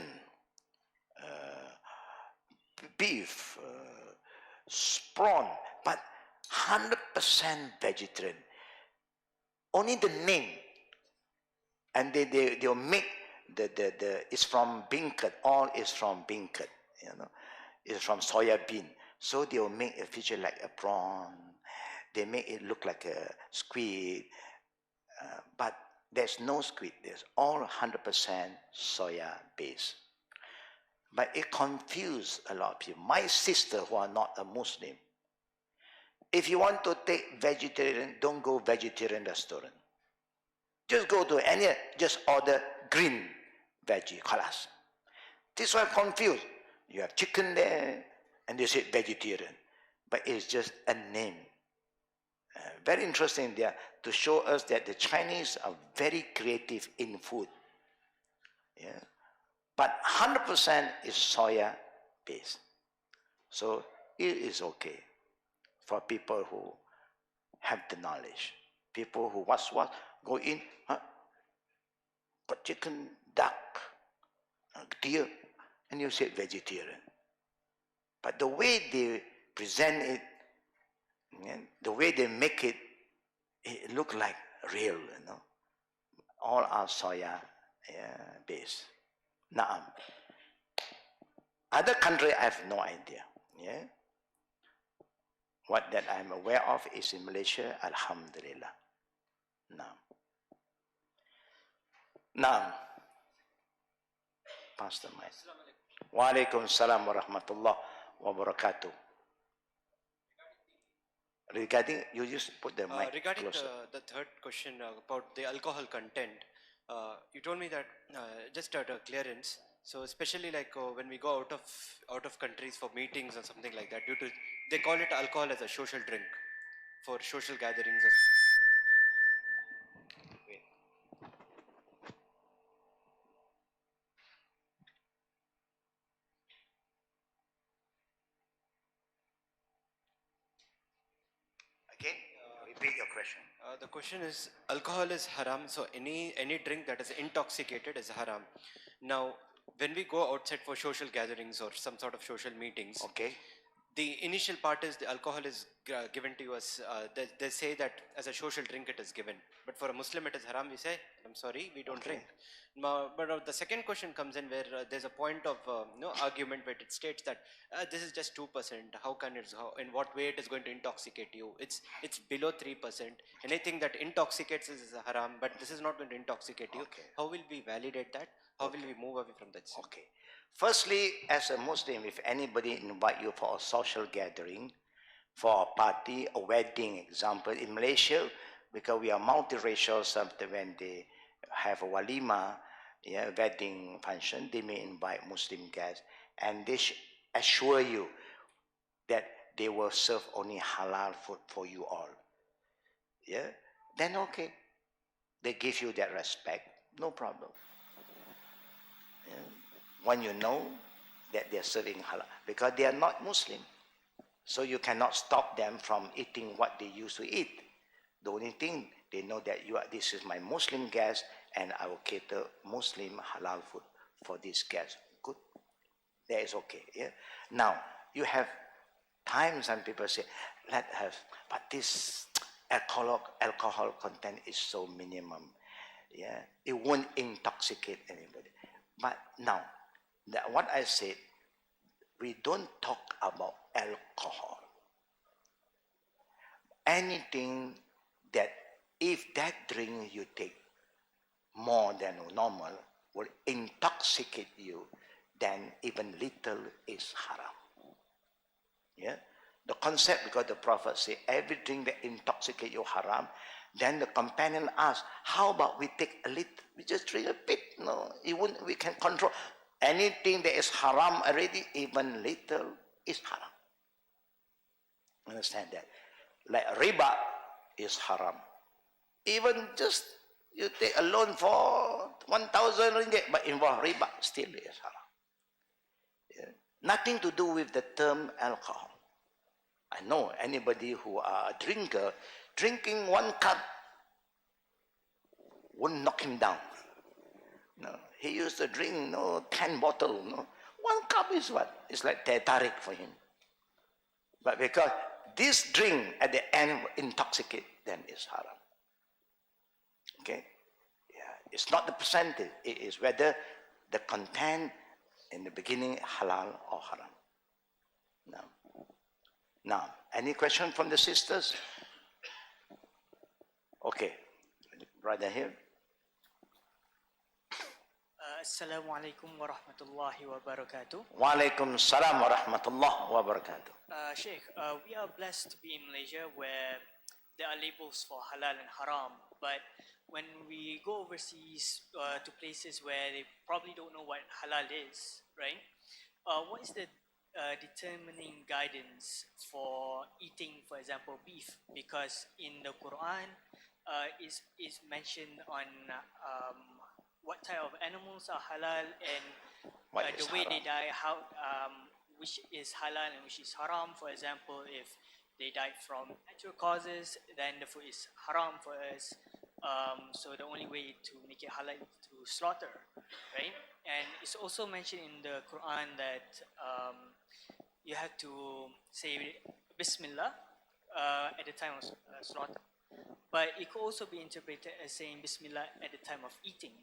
beef, prawn, but 100% vegetarian. Only the name, and they'll make it's from beancurd. All is from beancurd, you know. It's from soya bean. So they'll make a feature like a prawn. They make it look like a squid, but there's no squid. There's all 100% soya base. But it confused a lot of people. My sister, who are not a Muslim, if you want to take vegetarian, don't go vegetarian restaurant. Just go to any, just order green veggie, khalas. This one confused. You have chicken there, and they say vegetarian, but it's just a name. Very interesting there to show us that the Chinese are very creative in food. Yeah, but 100% is soya based, so it is okay for people who have the knowledge. People who what go in, huh? Got chicken, duck, deer, and you say vegetarian. But the way they present it, the way they make it, it look like real, you know. All are soya based. Naam. Other country, I have no idea. Yeah. What that I'm aware of is in Malaysia, Alhamdulillah. Naam. Naam. Pastor Mike. Wa alaikum salam wa rahmatullah wa barakatuh. Regarding, you just put the mic regarding closer. the third question about the alcohol content, you told me that just at a clearance. So especially like when we go out of countries for meetings or something like that, due to they call it alcohol as a social drink for social gatherings. Again, repeat your question. The question is, alcohol is haram, so any drink that is intoxicated is haram. Now, when we go outside for social gatherings or some sort of social meetings, Okay. the initial part is the alcohol is given to you as, they say that as a social drink it is given. But for a Muslim it is haram, we say, I'm sorry, we don't Okay. drink. But the second question comes in where there's a point of argument where it states that this is just 2%. How can it, in what way it is going to intoxicate you? It's below 3%. Anything that intoxicates is haram, but this is not going to intoxicate you. Okay. How will we validate that? How will we move away from that sin? Okay. Firstly, as a Muslim, if anybody invite you for a social gathering, for a party, a wedding, example, in Malaysia, because we are multiracial, sometimes when they have a walima, yeah, wedding function, they may invite Muslim guests, and they assure you that they will serve only halal food for you all. Yeah, then okay, they give you that respect, no problem. Yeah. When you know that they're serving halal, because they are not Muslim, so you cannot stop them from eating what they used to eat. The only thing they know that this is my Muslim guest, and I will cater Muslim halal food for this guest. Good, that is okay. Yeah. Now you have times some people say, let have, but this alcohol content is so minimum. Yeah, it won't intoxicate anybody. But now, what I said, we don't talk about alcohol. Anything that if that drink you take more than normal will intoxicate you, then even little is haram. Yeah, the concept, because the Prophet said everything that intoxicate you haram. Then the companion asked, how about we take a little, we just drink a bit? No, we can control. Anything that is haram already, even little is haram. Understand that? Like riba is haram. Even just you take a loan for 1,000 ringgit, but involve riba, still is haram. Yeah. Nothing to do with the term alcohol. I know anybody who are a drinker, drinking 1 cup won't knock him down. No, he used to drink 10 bottles. No, 1 cup is what? It's like teh tarik for him. But because this drink at the end intoxicate, then it's haram. Okay? Yeah, it's not the percentage. It is whether the content in the beginning halal or haram. Now, any question from the sisters? Okay, brother here. Assalamu alaikum wa rahmatullahi wa barakatuh. Wa alaikum salam wa rahmatullah wa barakatuh. Sheikh, we are blessed to be in Malaysia where there are labels for halal and haram, but when we go overseas to places where they probably don't know what halal is, right? What is the determining guidance for eating, for example, beef? Because in the Quran, is mentioned on what type of animals are halal and the way they die, how which is halal and which is haram. For example, if they died from natural causes, then the food is haram for us. So the only way to make it halal is to slaughter, right? And it's also mentioned in the Quran that you have to say Bismillah at the time of slaughter. But it could also be interpreted as saying Bismillah at the time of eating.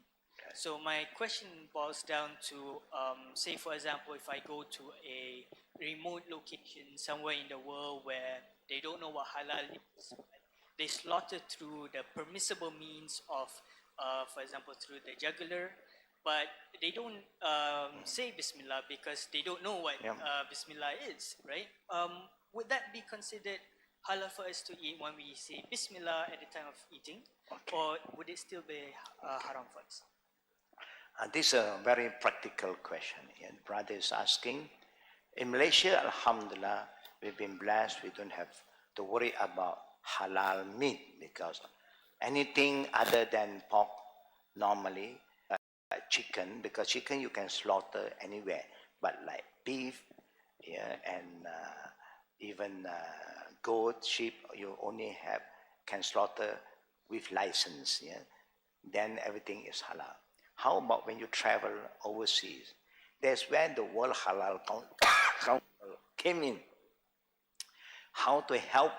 So my question boils down to, say for example, if I go to a remote location somewhere in the world where they don't know what halal is, they slaughter through the permissible means of, for example, through the jugular, but they don't say Bismillah because they don't know what Bismillah is, right? Would that be considered halal for us to eat when we say Bismillah at the time of eating, or would it still be haram for us? This is a very practical question. The brother is asking. In Malaysia, Alhamdulillah, we've been blessed. We don't have to worry about halal meat because anything other than pork, normally, chicken, because chicken you can slaughter anywhere, but like beef, and even goat, sheep, you only can slaughter with license. Then everything is halal. How about when you travel overseas? That's when the World Halal Council came in. how to help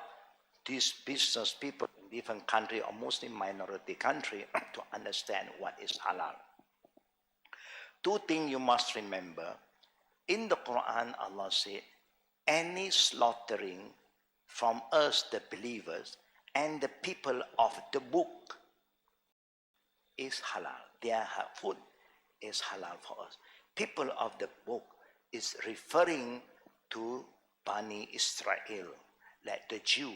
these business people in different country or Muslim minority country to understand what is halal. Two things you must remember. In the Quran, Allah said, any slaughtering from us, the believers, and the people of the book is halal. Their food is halal for us. People of the book is referring to Bani Israel, like the Jew.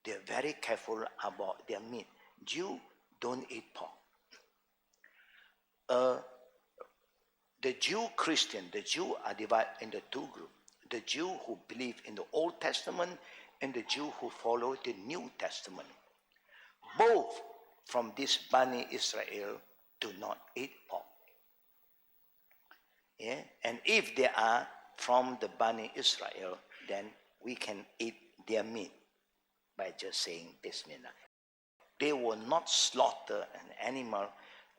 They're very careful about their meat. Jew don't eat pork. The Jew Christian, the Jew are divided into two groups. The Jew who believe in the Old Testament and the Jew who follow the New Testament. Both from this Bani Israel do not eat pork. Yeah? And if they are from the Bani Israel, then we can eat their meat by just saying Bismillah. They will not slaughter an animal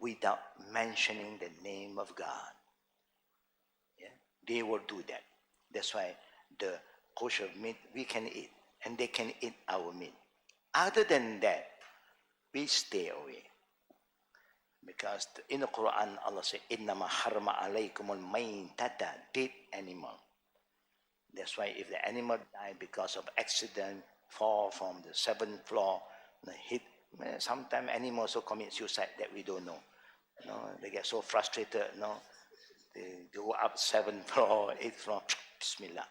without mentioning the name of God. Yeah? They will do that. That's why the kosher meat we can eat, and they can eat our meat. Other than that, we stay away. Because in the Quran, Allah says, "Innama harma alaykumul maytata," dead animal. That's why if the animal die because of accident, fall from the 7th floor, hit. Sometimes animals also commit suicide that we don't know. They get so frustrated. They go up 7th floor, 8th floor. Bismillah.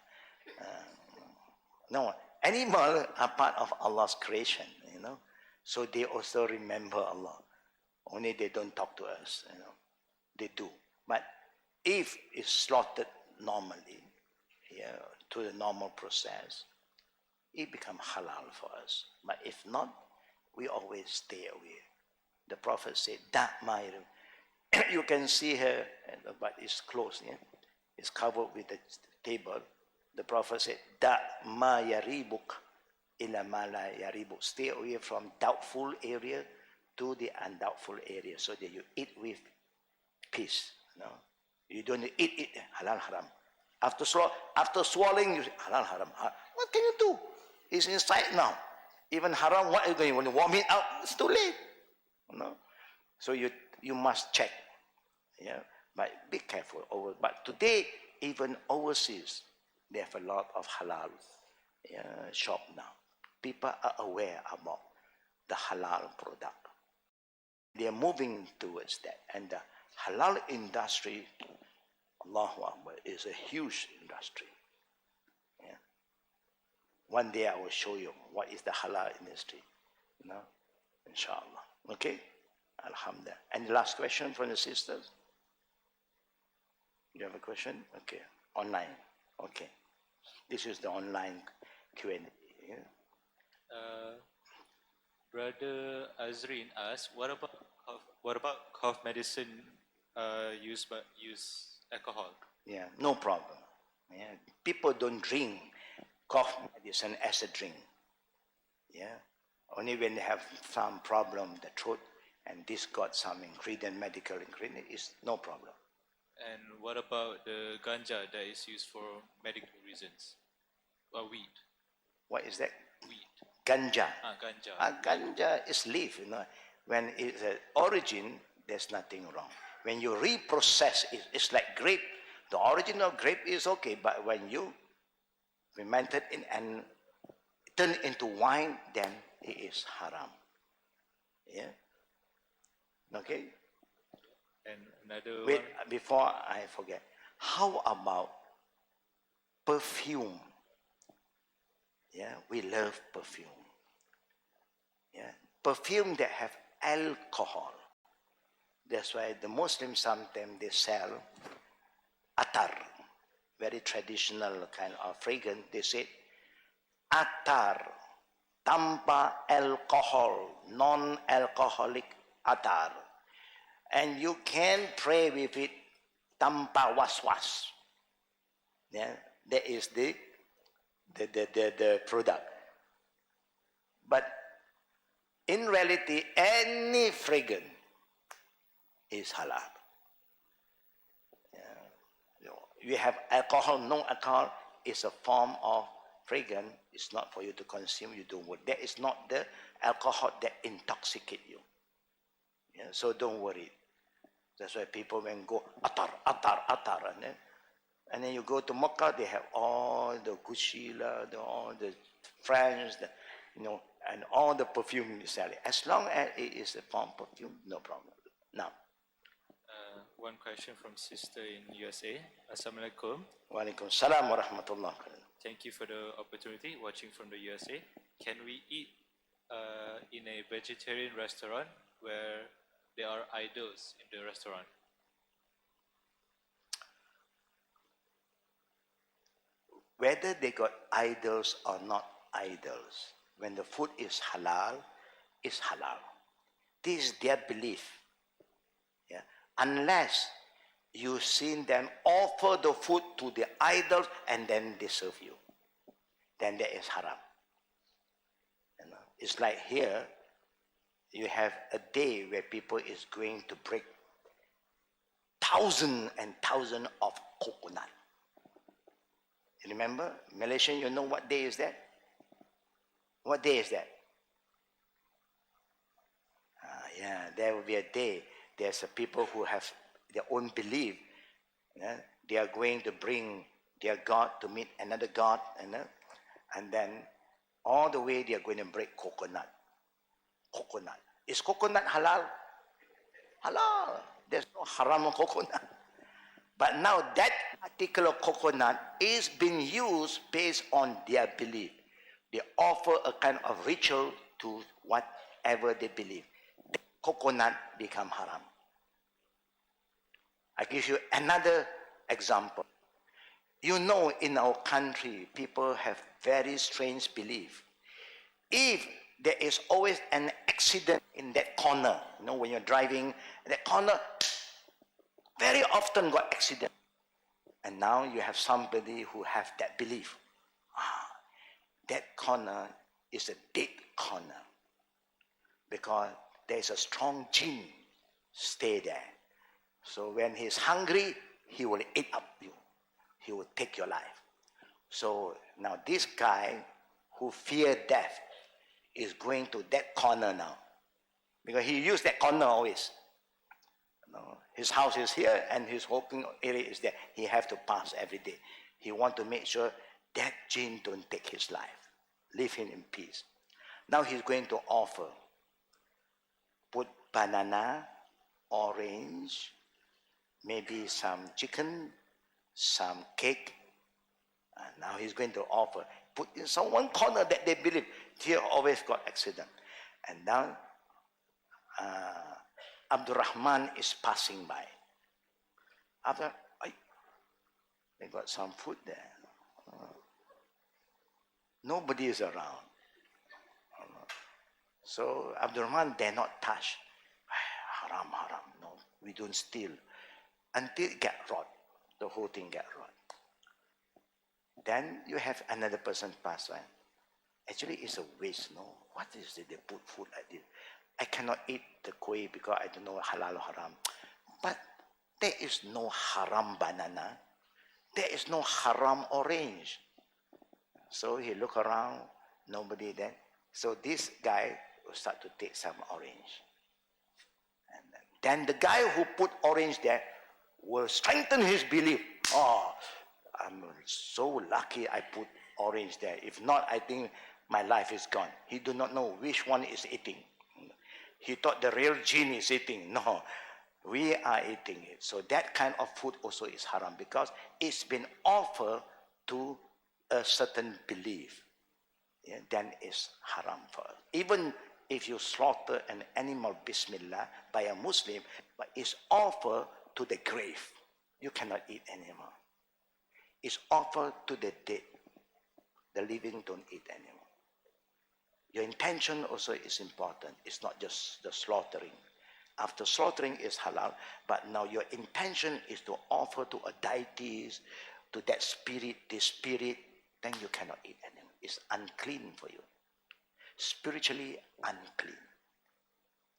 No, animals are part of Allah's creation. So they also remember Allah. Only they don't talk to us. They do. But if it's slaughtered normally, to the normal process, it becomes halal for us. But if not, we always stay away. The Prophet said, "That mayrim." You can see her, but it's closed. Yeah? It's covered with the table. The Prophet said, "That ma yaribuk ila ma la yaribuk." Stay away from doubtful area to the undoubtful area, so that you eat with peace. You don't eat it halal haram. After swallowing, you say, halal haram. What can you do? It's inside now. Even haram, what are you going? You want to vomit out? It's too late. So you must check. Yeah, but be careful. But today, even overseas, they have a lot of halal shop now. People are aware about the halal product. They are moving towards that, and the halal industry, Allahu Akbar, is a huge industry. Yeah. One day I will show you what is the halal industry. Inshallah. Okay? Alhamdulillah. Any last question from the sisters? You have a question? Okay. Online. Okay. This is the online Q&A. Yeah? Brother Azrin asks, what about cough medicine use alcohol? Yeah, no problem. Yeah. People don't drink cough medicine as a drink. Yeah. Only when they have some problem, the throat, and this got some medical ingredient, is no problem. And what about the ganja that is used for medical reasons? Or weed? What is that? Weed. Ganja. Ganja. Ganja is leaf. When it's origin, there's nothing wrong. When you reprocess it, it's like grape. The original grape is okay, but when you ferment it and turn it into wine, then it is haram. Yeah. Okay. And another Wait, one. before I forget, how about perfume? Yeah, we love perfume. Yeah, perfume that have alcohol. That's why the Muslims sometimes they sell attar, very traditional kind of fragrance. They say attar tanpa alcohol, non-alcoholic attar, and you can pray with it tanpa was-was. Yeah, that is the product. But in reality, any fragrance is halal. You have alcohol, no alcohol is a form of fragrant, it's not for you to consume, you don't worry. That is not the alcohol that intoxicate you. Yeah, so don't worry. That's why people when go atar, atar, atar, and then you go to Makkah, they have all the Gucci, all the French, and all the perfume you sell. As long as it is a form perfume, no problem. Now, one question from sister in USA. Assalamualaikum. Walaikum salam wa rahmatullah. Thank you for the opportunity watching from the USA. Can we eat in a vegetarian restaurant where there are idols in the restaurant? Whether they got idols or not idols, when the food is halal, it's halal. This is their belief. Yeah? Unless you seen them offer the food to the idols and then they serve you, then that is haram. It's like here, you have a day where people is going to break thousands and thousands of coconut. You remember, Malaysian, you know what day is that? What day is that? Yeah, there will be a day. There's a people who have their own belief. Yeah? They are going to bring their God to meet another God, and then all the way they are going to break coconut. Coconut. Is coconut halal? Halal. There's no haram on coconut. But now that particular coconut is being used based on their belief. They offer a kind of ritual to whatever they believe. The coconut become haram. I give you another example. You know, in our country, people have very strange belief. If there is always an accident in that corner, when you're driving, that corner very often got accident. And now you have somebody who have that belief. That corner is a dead corner. Because there is a strong jinn stay there. So when he's hungry, he will eat up you. He will take your life. So now this guy who fear death is going to that corner now. Because he used that corner always. His house is here and his working area is there. He have to pass every day. He want to make sure that jinn don't take his life. Leave him in peace. Now he's going to offer. Put banana, orange, maybe some chicken, some cake. And now he's going to offer. Put in some one corner that they believe. Here always got accident. And now Abdul Rahman is passing by. After, they got some food there. Nobody is around. So Abdul Rahman dare not touch. Haram, haram. No, we don't steal. Until it get rot. The whole thing get rot. Then you have another person pass by. Actually, it's a waste, no? What is it? They put food like this. I cannot eat the kuih because I don't know halal or haram. But there is no haram banana. There is no haram orange. So he look around, nobody there. So this guy will start to take some orange. And then the guy who put orange there will strengthen his belief. Oh, I'm so lucky I put orange there. If not, I think my life is gone. He do not know which one is eating. He thought the real jinn is eating. No, we are eating it. So that kind of food also is haram because it's been offered to a certain belief. Yeah, then it's haram for us. Even if you slaughter an animal, bismillah, by a Muslim, but it's offered to the grave. You cannot eat animal. It's offered to the dead. The living don't eat animal. Your intention also is important. It's not just the slaughtering. After slaughtering is halal, but now your intention is to offer to a deities, to that spirit, this spirit, then you cannot eat animal. It's unclean for you. Spiritually unclean.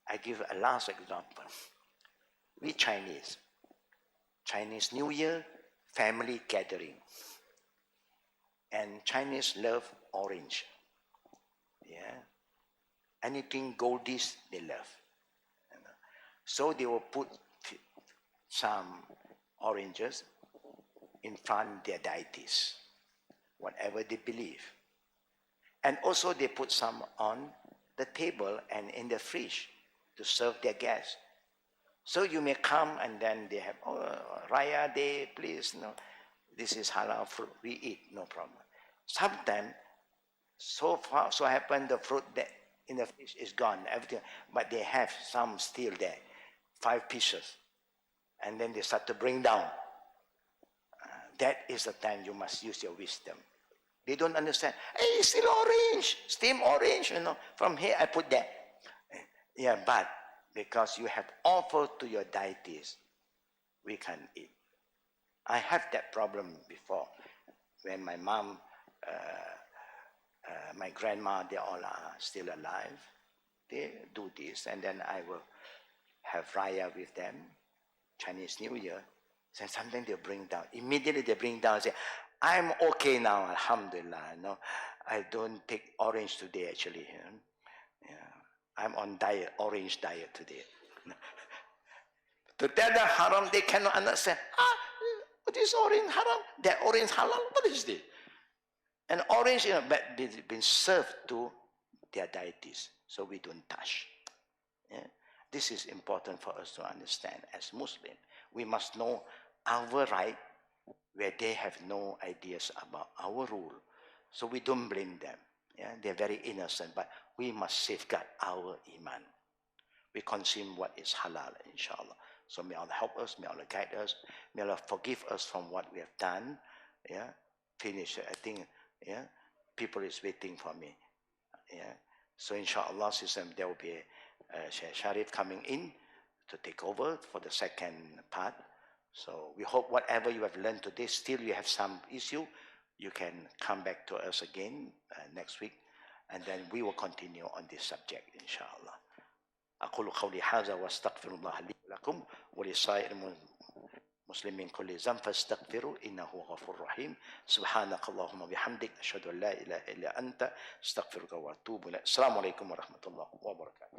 I give a last example. We Chinese New Year, family gathering. And Chinese love orange. Yeah. Anything goldish, they love. You know. So they will put some oranges in front of their deities, whatever they believe. And also they put some on the table and in the fridge to serve their guests. So you may come and then they have, oh, Raya Day, please, no, this is halal fruit, we eat, no problem. Sometimes, so happen the fruit that in the fridge is gone, everything, but they have some still there, 5 pieces, and then they start to bring down. That is the time you must use your wisdom. They don't understand. Hey, still orange, steam orange, you know. From here I put that. Yeah, but because you have offered to your deities, we can eat. I have that problem before. When my mom, my grandma, they all are still alive. They do this, and then I will have Raya with them, Chinese New Year. So something they bring down. Immediately they bring down and say, I'm okay now, alhamdulillah. No, I don't take orange today actually. Yeah. I'm on diet, orange diet today. To tell them haram, they cannot understand. What is orange haram? That orange halal, what is this? And orange, but it's been served to their deities, so we don't touch. Yeah? This is important for us to understand as Muslim. We must know our right where they have no ideas about our rule. So we don't blame them. Yeah? They're very innocent, but we must safeguard our iman. We consume what is halal, inshallah. So may Allah help us, may Allah guide us, may Allah forgive us from what we have done. Yeah, finish. I think, yeah, people is waiting for me. Yeah, so inshallah, there will be Sheikh Sharif coming in to take over for the second part. So we hope whatever you have learned today, still you have some issue, you can come back to us again next week, and then we will continue on this subject, inshallah. أقول قولي هذا واستغفر الله لي ولكم ولسائر المسلمين كل ذنب فاستغفروا إنه غفور رحيم سبحانك اللهم وبحمدك أشهد أن لا إله إلا أنت أستغفرك وأتوب إليك السلام عليكم ورحمة الله وبركاته